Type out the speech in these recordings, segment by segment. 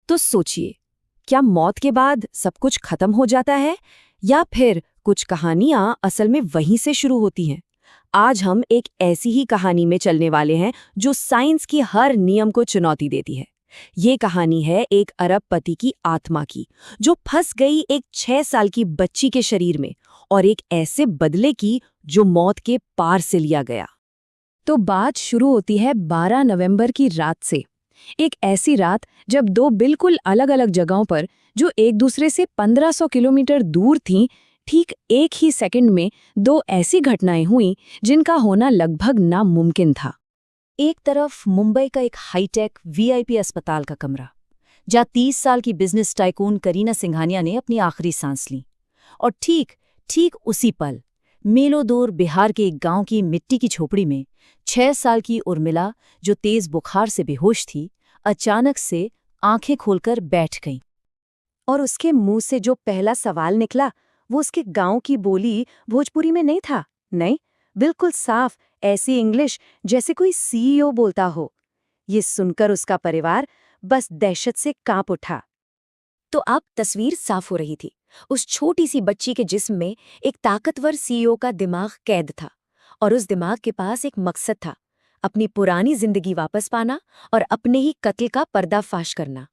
तो सोचिए, क्या मौत के बाद सब कुछ खत्म हो जाता है या फिर कुछ कहानियां असल में वहीं से शुरू होती हैं? आज हम एक ऐसी ही कहानी में चलने वाले हैं जो साइंस की हर नियम को चुनौती देती है। ये कहानी है एक अरबपति की आत्मा की, जो फंस गई एक 6 साल की बच्ची के शरीर में, और एक ऐसे बदले की जो मौत के पार से लिया गया। तो बात शुरू होती है 12 नवंबर की रात से। एक ऐसी रात जब दो बिल्कुल अलग अलग जगहों पर, जो एक दूसरे से 1500 किलोमीटर दूर थीं, ठीक एक ही सेकंड में दो ऐसी घटनाएं हुईं जिनका होना लगभग नामुमकिन था। एक तरफ मुंबई का एक हाईटेक वीआईपी अस्पताल का कमरा, जहां 30 साल की बिजनेस टाइकून करीना सिंघानिया ने अपनी आखिरी सांस ली। और ठीक उसी पल मेलों दूर बिहार के एक गांव की मिट्टी की झोपड़ी में 6 साल की उर्मिला, जो तेज बुखार से बेहोश थी, अचानक से आंखें खोलकर बैठ गई। और उसके मुंह से जो पहला सवाल निकला वो उसके गांव की बोली भोजपुरी में नहीं था। नहीं, बिल्कुल साफ ऐसी इंग्लिश जैसे कोई सीईओ बोलता हो। ये सुनकर उसका परिवार बस दहशत से कांप उठा। तो अब तस्वीर साफ हो रही थी। उस छोटी सी बच्ची के जिस्म में एक ताकतवर सीईओ का दिमाग कैद था, और उस दिमाग के पास एक मकसद था, अपनी पुरानी जिंदगी वापस पाना और अपने ही कत्ल का पर्दाफाश करना।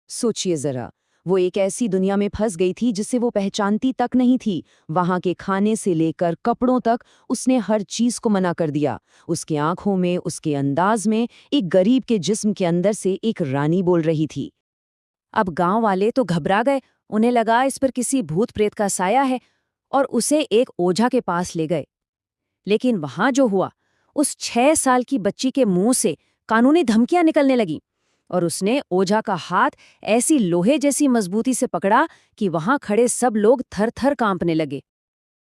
सोचिए जरा, वो एक ऐसी दुनिया में फंस गई थी जिसे वो पहचानती तक नहीं थी। वहां के खाने से लेकर कपड़ों तक उसने हर चीज को मना कर दिया। उसकी आंखों में, उसके अंदाज में एक गरीब के जिस्म के अंदर से एक रानी बोल रही थी। अब गांव वाले तो घबरा गए। उन्हें लगा इस पर किसी भूत प्रेत का साया है, और उसे एक ओझा के पास ले गए। लेकिन वहां जो हुआ, उस 6 साल की बच्ची के मुंह से कानूनी धमकियां निकलने लगीं, और उसने ओझा का हाथ ऐसी लोहे जैसी मजबूती से पकड़ा कि वहां खड़े सब लोग थर-थर कांपने लगे।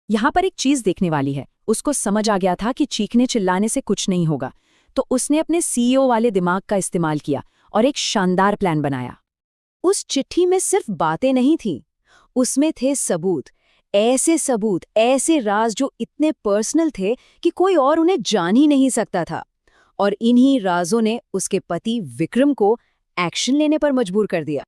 यहां पर एक चीज देखने वाली है। उसको समझ आ गया था कि चीखने चिल्लाने से कुछ नहीं होगा, तो उसने अपने सीईओ वाले दिमाग का इस्तेमाल किया और एक शानदार प्लान बनाया। उस चिट्ठी में सिर्फ बातें नहीं थीं, उसमें थे सबूत, ऐसे राज जो इतने पर्सनल थे कि कोई और उन्हें जान ही नहीं सकता था। और इन्हीं राजों ने उसके पति विक्रम को एक्शन लेने पर मजबूर कर दिया।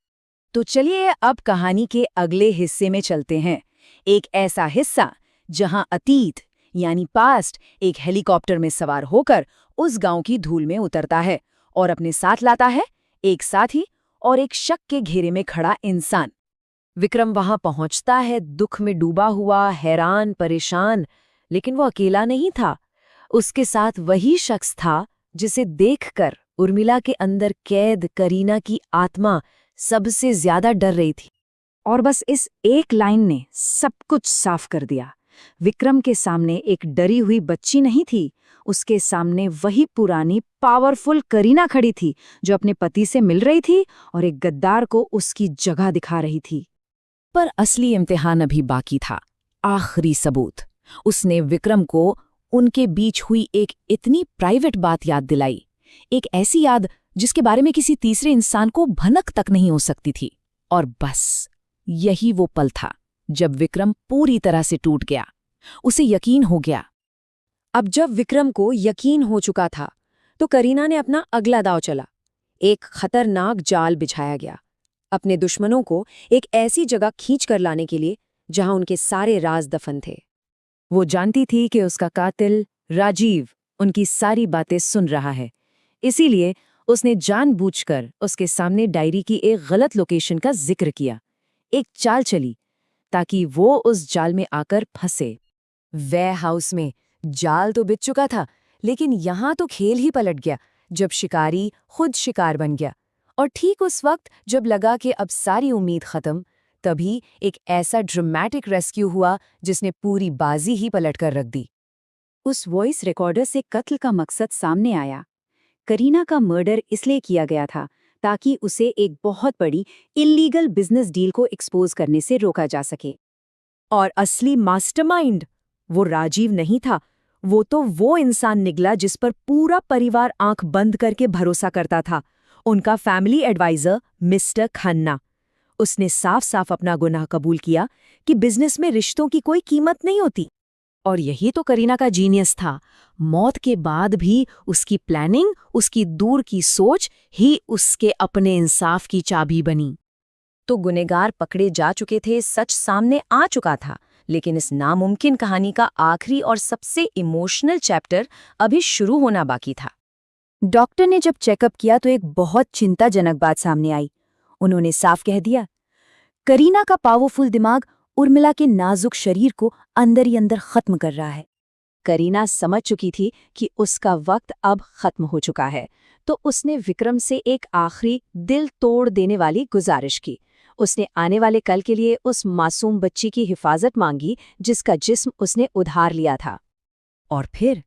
तो चलिए अब कहानी के अगले हिस्से में चलते हैं। एक ऐसा हिस्सा जहां अतीत यानी पास्ट एक हेलीकॉप्टर में सवार होकर उस गांव की धूल में उतरता है और अपने साथ लाता है एक साथी और एक शक के घेरे में खड़ा इंसान। विक्रम वहां पहुंचता है दुख में डूबा हुआ, हैरान, परेशान, लेकिन वो अकेला नहीं था। उसके साथ वही शख्स था जिसे देखकर उर्मिला के अंदर कैद करीना की आत्मा सबसे ज्यादा डर रही थी। और बस इस एक लाइन ने सब कुछ साफ कर दिया। विक्रम के सामने एक डरी हुई बच्ची नहीं थी, उसके सामने वही पुरानी पावरफुल करीना खड़ी थी, जो अपने पति से मिल रही थी और एक गद्दार को उसकी जगह दिखा रही थी। पर असली इम्तिहान अभी बाकी था, आखिरी सबूत। उसने विक्रम को उनके बीच हुई एक इतनी प्राइवेट बात याद दिलाई, एक ऐसी याद जिसके बारे में किसी तीसरे इंसान को भनक तक नहीं हो सकती थी। और बस यही वो पल था जब विक्रम पूरी तरह से टूट गया। उसे यकीन हो गया। अब जब विक्रम को यकीन हो चुका था, तो करीना ने अपना अगला दांव चला। एक खतरनाक जाल बिछाया गया, अपने दुश्मनों को एक ऐसी जगह खींच कर लाने के लिए जहां उनके सारे राज दफन थे। वो जानती थी कि उसका कातिल राजीव उनकी सारी बातें सुन रहा है, इसीलिए उसने जानबूझकर उसके सामने डायरी की एक गलत लोकेशन का जिक्र किया। एक चाल चली ताकि वो उस जाल में आकर फंसे। वेयर हाउस में जाल तो बिछ चुका था, लेकिन यहां तो खेल ही पलट गया जब शिकारी खुद शिकार बन गया। और ठीक उस वक्त जब लगा कि अब सारी उम्मीद खत्म, तभी एक ऐसा ड्रामेटिक रेस्क्यू हुआ जिसने पूरी बाजी ही पलट कर रख दी। उस वॉइस रिकॉर्डर से कत्ल का मकसद सामने आया। करीना का मर्डर इसलिए किया गया था ताकि उसे एक बहुत बड़ी इल्लीगल बिजनेस डील को एक्सपोज करने से रोका जा सके। और असली मास्टरमाइंड वो राजीव नहीं था, वो इंसान निकला जिस पर पूरा परिवार आंख बंद करके भरोसा करता था, उनका फैमिली एडवाइजर मिस्टर खन्ना। उसने साफ साफ अपना गुनाह कबूल किया कि बिजनेस में रिश्तों की कोई कीमत नहीं होती, और यही तो करीना का जीनियस था। मौत के बाद भी उसकी प्लानिंग, उसकी दूर की सोच ही उसके अपने इंसाफ की चाबी बनी। तो गुनहगार पकड़े जा चुके थे, सच सामने आ चुका था, लेकिन इस नामुमकिन कहानी का आखिरी और सबसे इमोशनल चैप्टर अभी शुरू होना बाकी था। डॉक्टर ने जब चेकअप किया तो एक बहुत चिंताजनक बात सामने आई। उन्होंने साफ कह दिया, करीना का पावरफुल दिमाग उर्मिला के नाजुक शरीर को अंदर ही अंदर खत्म कर रहा है। करीना समझ चुकी थी कि उसका वक्त अब खत्म हो चुका है, तो उसने विक्रम से एक आखिरी दिल तोड़ देने वाली गुजारिश की। उसने आने वाले कल के लिए उस मासूम बच्ची की हिफाजत मांगी जिसका जिस्म उसने उधार लिया था। और फिर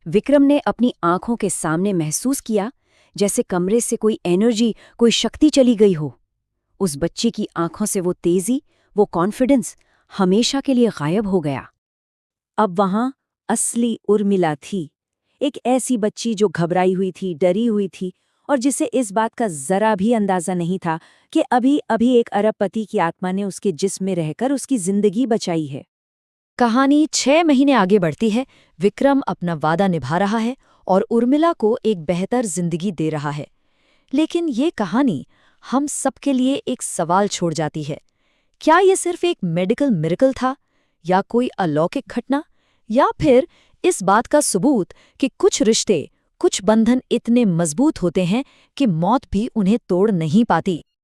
विक्रम ने अपनी आंखों के सामने महसूस किया जैसे कमरे से कोई एनर्जी, कोई शक्ति चली गई हो। उस बच्ची की आंखों से वो तेजी, वो कॉन्फिडेंस हमेशा के लिए गायब हो गया। अब वहां असली उर्मिला थी, एक ऐसी बच्ची जो घबराई हुई थी, डरी हुई थी और जिसे इस बात का जरा भी अंदाजा नहीं था कि अभी अभी एक अरबपति की आत्मा ने उसके जिस्म में रहकर उसकी जिंदगी बचाई है। कहानी 6 महीने आगे बढ़ती है। विक्रम अपना वादा निभा रहा है और उर्मिला को एक बेहतर जिंदगी दे रहा है। लेकिन ये कहानी हम सबके लिए एक सवाल छोड़ जाती है। क्या ये सिर्फ एक मेडिकल मिरेकल था, या कोई अलौकिक घटना, या फिर इस बात का सबूत कि कुछ रिश्ते, कुछ बंधन इतने मजबूत होते हैं कि मौत भी उन्हें तोड़ नहीं पाती।